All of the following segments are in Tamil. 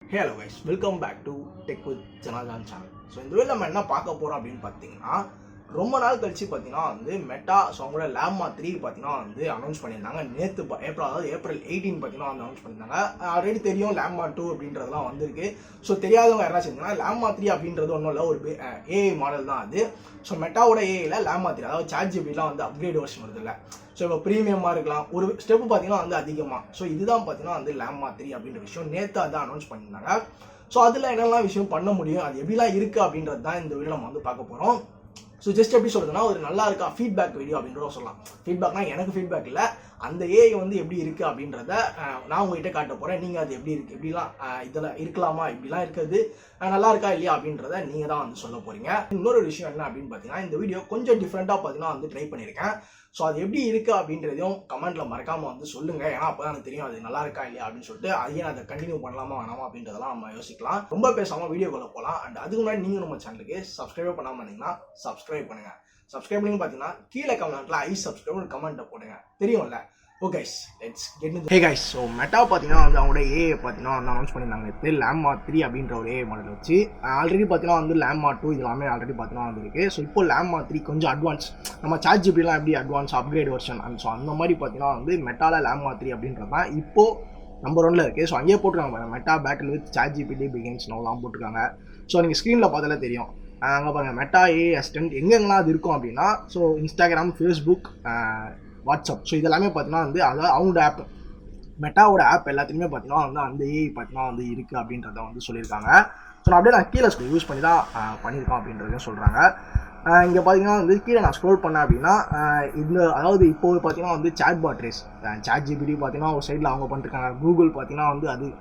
Hello guys, welcome back to Tech with Janajan channel. So இந்த வீடியோவில் நம்ம என்ன பார்க்க போகிறோம் அப்படின்னு பார்த்தீங்கன்னா, ரொம்ப நாள் கழிச்சு பார்த்தீங்கன்னா மெட்டா ஸோ அவங்களோட லேம்மா 3 பார்த்தீங்கன்னா அனௌன்ஸ் பண்ணியிருந்தாங்க. நேற்று ஏப்ரல் 18 பார்த்தீங்கன்னா அனௌன்ஸ் பண்ணியிருந்தாங்க. ஆல்ரெடி தெரியும் லேம்மா 2 அப்படின்றதுலாம் வந்திருக்கு. ஸோ தெரியாதவங்க என்ன செஞ்சாங்கன்னா, லேம்மா 3 அப்படின்றது ஒன்றும் இல்லை, ஒரு ஏஐ மாடல் தான் அது. ஸோ மெட்டாவோட ஏஐல லேம்மா 3, அதாவது ChatGPTலாம் அப்கிரேட் வெர்ஷன் வருது இல்லை. ஸோ இப்போ ப்ரீமியமாக இருக்கலாம், ஒரு ஸ்டெப்பு பார்த்தீங்கன்னா அதிகமாக. ஸோ இதுதான் பார்த்தீங்கன்னா லேம்மா 3 அப்படின்ற விஷயம் நேற்று அதை அனௌன்ஸ் பண்ணியிருந்தாங்க. ஸோ அதில் என்னெல்லாம் விஷயம் பண்ண முடியும், அது எப்படிலாம் இருக்குது அப்படின்றது தான் இந்த வீடியோ நம்ம பார்க்க போகிறோம். ஸோ ஜஸ்ட் எப்படி சொல்றதுன்னா, ஒரு நல்லா இருக்கா ஃபீட்பேக் வீடியோ அப்படின்றத சொல்லலாம். ஃபீட்பேக்னா எனக்கு ஃபீட்பேக் இல்லை, அந்த ஏஐ எப்படி இருக்குது அப்படின்றத நான் உங்ககிட்ட காட்ட போகிறேன். நீங்கள் அது எப்படி இருக்குது, எப்படிலாம் இதில் இருக்கலாமா, இப்படிலாம் இருக்கிறது நல்லா இருக்கா இல்லையா அப்படின்றத நீங்கள் தான் சொல்ல போகிறீங்க. இன்னொரு விஷயம் என்ன அப்படின்னு பார்த்தீங்கன்னா, இந்த வீடியோ கொஞ்சம் டிஃப்ரெண்ட்டாக பார்த்தீங்கன்னா ட்ரை பண்ணியிருக்கேன். ஸோ அது எப்படி இருக்குது அப்படின்றதையும் கமெண்ட்டில் மறக்காமல் சொல்லுங்கள். ஏன்னா அப்போ தான் எனக்கு தெரியும் அது நல்லா இருக்கா இல்லையா அப்படின்னு சொல்லிட்டு, அதையே அதை கண்டினியூ பண்ணலாமா வேணாமா அப்படின்றதெல்லாம் நம்ம யோசிக்கலாம். ரொம்ப பேசாமல் வீடியோக்குள்ள போகலாம். அண்ட் அதுக்கு முன்னாடி நீங்கள் நம்ம சேனலுக்கு சப்ஸ்கிரைப் பண்ணாமல் இருந்தீங்கன்னா சப்ஸ்கிரைப் பண்ணுங்கள். சப்ஸ்கிரைப் பண்ணி பார்த்தீங்கன்னா கீழே கமெண்ட்டில் சப்ஸ்கிரைப் கமெண்ட்டை போடுங்க, தெரியும்ல. Okay let's get into. Hey guys, so meta பார்த்தீங்கன்னா அவங்களோட ஏஐ பார்த்தீங்கன்னா அனௌன்ஸ் பண்ணியிருந்தாங்க. லேம்மா 3 அப்படின்ற ஒரு ஏஐ மாடல் வச்சு. ஆல்ரெடி பார்த்தீங்கன்னா லேம்மா 2 இதெல்லாமே ஆல்ரெடி பார்த்தீங்கன்னா வந்துருக்கு. ஸோ இப்போ லேம்மா 3 கொஞ்சம் அட்வான்ஸ், நம்ம ChatGPTலாம் எப்படி அட்வான்ஸ் அப்கிரேட் வெர்ஷன் ஸோ அந்த மாதிரி பார்த்தீங்கன்னா மெட்டாவில் லேம்மா 3 அப்படின்றது தான் இப்போது நம்பர் 1ல இருக்குது. ஸோ அங்கேயே போட்டிருக்காங்க, Meta battle with ChatGPT begins நோலாம் போட்டிருக்காங்க. ஸோ நீங்கள் ஸ்க்ரீனில் பார்த்தாலே தெரியும். அங்கே பாருங்கள், மெட்டா ஏஐ அசிஸ்டன்ட் எங்கெங்கெல்லாம் அது இருக்கும் அப்படின்னா, so Instagram, Facebook, WhatsApp, so இதெல்லாமே பார்த்தீங்கன்னா அதாவது அவங்களோட ஆப், மெட்டாவோட ஆப் எல்லாத்துலேயுமே பார்த்தீங்கன்னா அந்த ஏஐ பார்த்தீங்கன்னா இருக்குது அப்படின்றத சொல்லியிருக்காங்க. ஸோ நான் அப்படியே கீழே யூஸ் பண்ணி தான் பண்ணியிருக்கோம் அப்படின்றதையும் சொல்கிறாங்க. இங்கே பார்த்தீங்கன்னா கீழே நான் ஸ்க்ரோல் பண்ணேன் அப்படின்னா, அதாவது இப்போது பார்த்தீங்கன்னா சாட்பாட் ரேஸ், ChatGPT பார்த்தீங்கன்னா ஒரு சைடில் அவங்க பண்ணிருக்காங்க. கூகுள் பார்த்தீங்கன்னா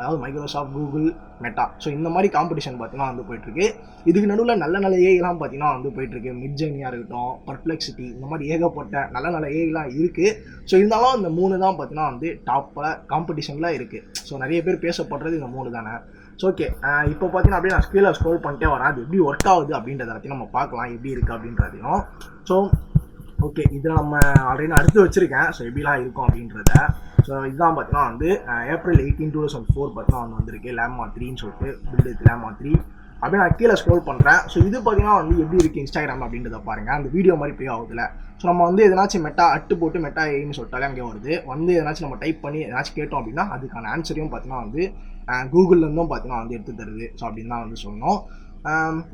அதாவது மைக்ரோசாஃப்ட், கூகுள், மெட்டா, ஸோ இந்த மாதிரி காம்படிஷன் பார்த்தீங்கன்னா போயிட்டுருக்கு. இதுக்கு நடுவில் நல்ல நல்ல ஏஐலாம் பார்த்தீங்கன்னா போயிட்டுருக்கு. மிட்ஜர்னியாக இருக்கட்டும், பர்ப்ளெக்சிட்டி, இந்த மாதிரி ஏகப்பட்ட நல்ல நல்ல ஏஐலாம் இருக்குது. ஸோ இருந்தாலும் இந்த 3 தான் பார்த்தீங்கன்னா டாப்பில் காம்படிஷனில் இருக்குது. ஸோ நிறைய பேர் பேசப்படுறது இந்த 3 தானே. ஸோ ஓகே, இப்போ பார்த்தீங்கன்னா அப்படியே நான் ஸ்க்ரீனில் ஸ்க்ரோல் பண்ணிட்டே வரேன். அது எப்படி ஒர்க் ஆகுது அப்படின்றத பற்றி நம்ம பார்க்கலாம், எப்படி இருக்குது அப்படின்றதையும். ஸோ ஓகே, இதில் நம்ம ஆல்ரெடி அடுத்து வச்சுருக்கேன். ஸோ எப்படிலாம் இருக்கும் அப்படின்றத. ஸோ இதுதான் பார்த்தீங்கன்னா ஏப்ரல் 18, 2004 பார்த்தீங்கன்னா வந்திருக்கு லேம்மா 3ன்னு சொல்லிட்டு, பில்ட் லேம்மா 3 அப்படியே நான் கீழே ஸ்க்ரோல் பண்ணுறேன். ஸோ இது பார்த்தீங்கன்னா எப்படி இருக்குது இன்ஸ்டாகிராம் அப்படின்றத பாருங்கள். அந்த வீடியோ மாதிரி ப்ளே ஆகுதுல. ஸோ நம்ம எதனாச்சும் மெட்டா போட்டு மெட்டா ஏன்னு சொல்லிட்டாலே அங்கே வருது. எதனாச்சும் நம்ம டைப் பண்ணி எதனாச்சும் கேட்டோம் அப்படின்னா அதுக்கான ஆன்சரையும் பார்த்தீங்கன்னா கூகுள்லேருந்தும் பார்த்தீங்கன்னா எடுத்து தருது. ஸோ அப்படின்னு தான் சொல்லணும்.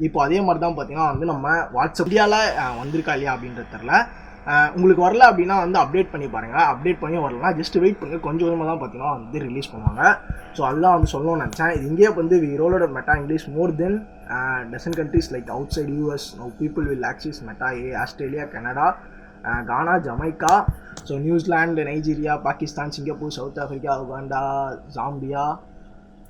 இப்போ அதே மாதிரி தான் பார்த்தீங்கன்னா நம்ம வாட்ஸ்அப் இந்தியாவில் வந்திருக்கா இல்லையா அப்படின்றது தெரில. உங்களுக்கு வரல அப்படின்னா அப்டேட் பண்ணி பாருங்கள். அப்டேட் பண்ணி வரலன்னா ஜஸ்ட் வெயிட் பண்ணுங்கள், கொஞ்சம் கொஞ்சமாக தான் பார்த்தீங்கன்னா ரிலீஸ் பண்ணுவாங்க. ஸோ அதுதான் சொல்லணும்னு நினச்சேன். இது இங்கே வி ரோலோட Meta English more than dozen countries like outside US. No people will access Meta a Australia, Canada, Ghana, Jamaica, so New Zealand, Nigeria, Pakistan, Singapore, South Africa, Uganda, Zambia,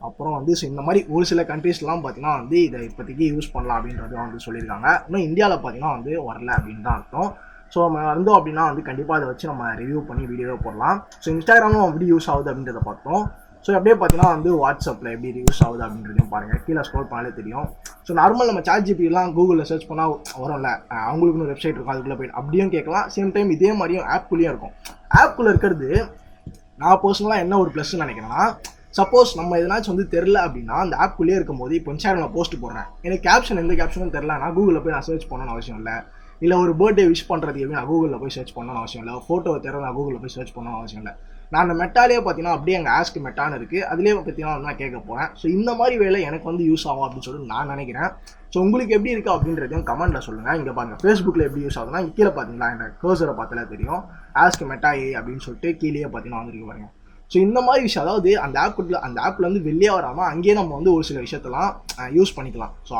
அப்புறம் ஸோ இந்த மாதிரி ஒரு சில கண்ட்ரீஸ்லாம் பார்த்தீங்கன்னா இதை இப்போதைக்கு யூஸ் பண்ணலாம் அப்படின்றது சொல்லியிருக்காங்க. இன்னும் இந்தியாவில் பார்த்தீங்கன்னா வரல அப்படின்னு தான் அர்த்தம். ஸோ நம்ம வந்தோம் அப்படின்னா கண்டிப்பாக அதை வச்சு நம்ம ரிவ்யூ பண்ணி வீடியோவை போடலாம். ஸோ இன்ஸ்டாகிராமும் எப்படி யூஸ் ஆகுது அப்படின்றத பார்த்தோம். ஸோ அப்படியே பார்த்தீங்கன்னா வாட்ஸ்அப்பில் எப்படி யூஸ் ஆகுது அப்படின்றதையும் பாருங்கள். கீழே ஸ்க்ரோல் பண்ணாலே தெரியும். ஸோ நார்மல் நம்ம ChatGPTலாம் கூகுளில் சர்ச் பண்ணால் வரும்ல, அவங்களுக்குன்னு வெப்சைட் இருக்கும், அதுக்குள்ளே போய்ட்டு அப்படியும் கேட்கலாம். சேம் டைம் இதே மாதிரியும் ஆப்புக்குள்ளேயும் இருக்கும். ஆப்புக்குள்ளே இருக்கிறது நான் பர்சனலாக என்ன ஒரு ப்ளஸ்ன்னு நினைக்கிறேன்னா, சப்போஸ் நம்ம எதனாச்சும் தெரில அப்படின்னா அந்த ஆப்புக்குள்ளேயே இருக்கும் போது, இப்போ இன்ஸ்டாகிராமில் போஸ்ட் போடுறேன், எனக்கு கேப்ஷன் எந்த கேப்ஷனும் தெரில, நான் கூகுளில் போய் நான் சர்ச் பண்ணணும்னு அவசியம் இல்லை. இல்லை ஒரு பர்த்டே விஷ் பண்ணுறதுக்கு எப்படி நான் கூகுளில் போய் சர்ச் பண்ணணும்னு அவசியம் இல்லை. ஃபோட்டோவை தர நான் கூகுளில் போய் சர்ச் பண்ணணும்னு அவசியம் இல்லை. நான் அந்த மெட்டாலே பார்த்தீங்கன்னா அப்படியே அங்கே ஆஸ்க் மெட்டான்னு இருக்குது, அதுலேயே பார்த்தீங்கன்னா நான் கேட்க போகிறேன். ஸோ இந்த மாதிரி வேலை எனக்கு யூஸ் ஆகும் அப்படின்னு சொல்லிட்டு நான் நினைக்கிறேன். ஸோ உங்களுக்கு எப்படி இருக்குது அப்படின்றதையும் கமெண்ட்டில் சொல்லுங்கள். இங்கே பாருங்கள், ஃபேஸ்புக்கில் எப்படி யூஸ் ஆகுதுன்னா கீழே பார்த்தீங்களா, இந்த கர்சரை பார்த்தாலே தெரியும், ஆஸ்க் மெட்டா ஏ அப்படின்னு சொல்லிட்டு கீழே பார்த்தீங்கன்னா வந்துருக்கு பாருங்க. ஸோ இந்த மாதிரி விஷயம், அதாவது அந்த ஆப்பில் வெளியே வராமல் அங்கேயே நம்ம ஒரு சில விஷயத்தெல்லாம் யூஸ் பண்ணிக்கலாம். ஸோ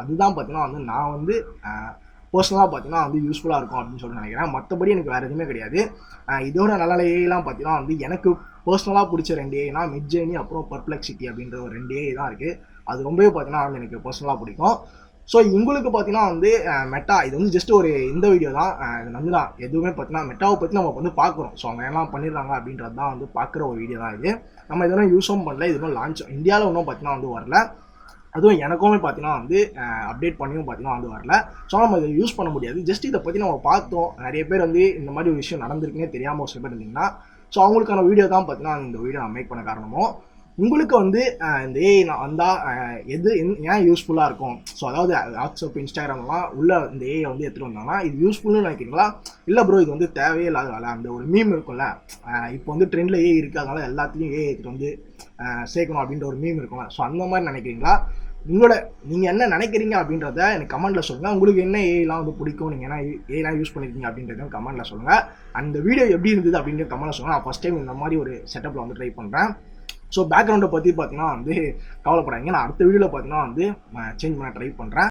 அதுதான் பார்த்தீங்கன்னா நான் பர்சனலாக பார்த்தீங்கன்னா யூஸ்ஃபுல்லாக இருக்கும் அப்படின்னு சொல்லி நினைக்கிறேன். மற்றபடி எனக்கு வேறு எதுவுமே கிடையாது. இதோட நல்ல ஏஐலாம் பார்த்தீங்கன்னா எனக்கு பர்சனலாக பிடிச்ச 2 ஏஐனா மிட்ஜர்னி அப்புறம் பர்ப்ளெக்சிட்டி அப்படின்ற ஒரு 2 ஏஐ தான் இருக்குது. அது ரொம்பவே பார்த்தீங்கன்னா எனக்கு பர்சனலாக பிடிக்கும். ஸோ உங்களுக்கு பார்த்தீங்கன்னா மெட்டா இது ஜஸ்ட் ஒரு இந்த வீடியோ தான். இது தான் எதுவுமே பார்த்தீங்கன்னா மெட்டாவை பற்றி நம்ம பார்க்குறோம். ஸோ அவங்க எல்லாம் பண்ணிடுறாங்க அப்படின்றது தான் பார்க்குற ஒரு வீடியோ தான் இது. நம்ம இதெல்லாம் யூஸும் பண்ணல, இதுவும் லான்ச் இந்தியாவில் ஒன்றும் பார்த்தீங்கன்னா வரல. அதுவும் எனக்குமே பார்த்தீங்கன்னா அப்டேட் பண்ணியும் பார்த்தீங்கன்னா வரல. ஸோ நம்ம இதை யூஸ் பண்ண முடியாது. ஜஸ்ட் இதை பற்றி நம்ம பார்த்தோம். நிறைய பேர் இந்த மாதிரி ஒரு விஷயம் நடந்திருக்குன்னே தெரியாமல் ஒரு சில பேர் இருந்தீங்கன்னா, ஸோ அவங்களுக்கான வீடியோ தான் பார்த்தீங்கன்னா இந்த வீடியோ நான் மேக் பண்ண காரணமும். உங்களுக்கு வந்து இந்த ஏஐ நான் வந்தால் எது ஏன் யூஸ்ஃபுல்லாக இருக்கும்? ஸோ அதாவது வாட்ஸ்அப், இன்ஸ்டாகிராம்லாம் உள்ள இந்த ஏஐ வந்து எடுத்துகிட்டு வந்தாங்கன்னா இது யூஸ்ஃபுல்னு நினைக்கிறீங்களா? இல்லை ப்ரோ இது வந்து தேவையே இல்லாத வேலை, அந்த ஒரு மீம் இருக்கும்ல, இப்போ வந்து ட்ரெண்டில் ஏஐ இருக்குது அதனால எல்லாத்தையும் ஏஐ எடுத்துகிட்டு வந்து சேர்க்கணும் அப்படின்ற ஒரு மீம் இருக்கும்ல, ஸோ அந்த மாதிரி நினைக்கிறீங்களா? நீங்கள் என்ன நினைக்கிறீங்க அப்படின்றத எனக்கு கமெண்ட்டில் சொல்லுங்கள். உங்களுக்கு என்ன ஏஐலாம் வந்து பிடிக்கும், நீங்கள் என்ன ஏஐலாம் யூஸ் பண்ணியிருக்கீங்க அப்படின்றத கமெண்ட்டில் சொல்லுங்கள். அந்த வீடியோ எப்படி இருந்தது அப்படின்ற கமெண்ட்டில் சொல்லுங்கள். நான் ஃபஸ்ட் டைம் இந்த மாதிரி ஒரு செட்டப்பில் வந்து ட்ரை பண்ணுறேன். ஸோ பேக்ரவுண்டை பற்றி பார்த்தீங்கன்னா வந்து கவலைப்படாதீங்க, நான் அடுத்த வீடியோவில் பார்த்தீங்கன்னா வந்து சேஞ்ச் பண்ண ட்ரை பண்ணுறேன்.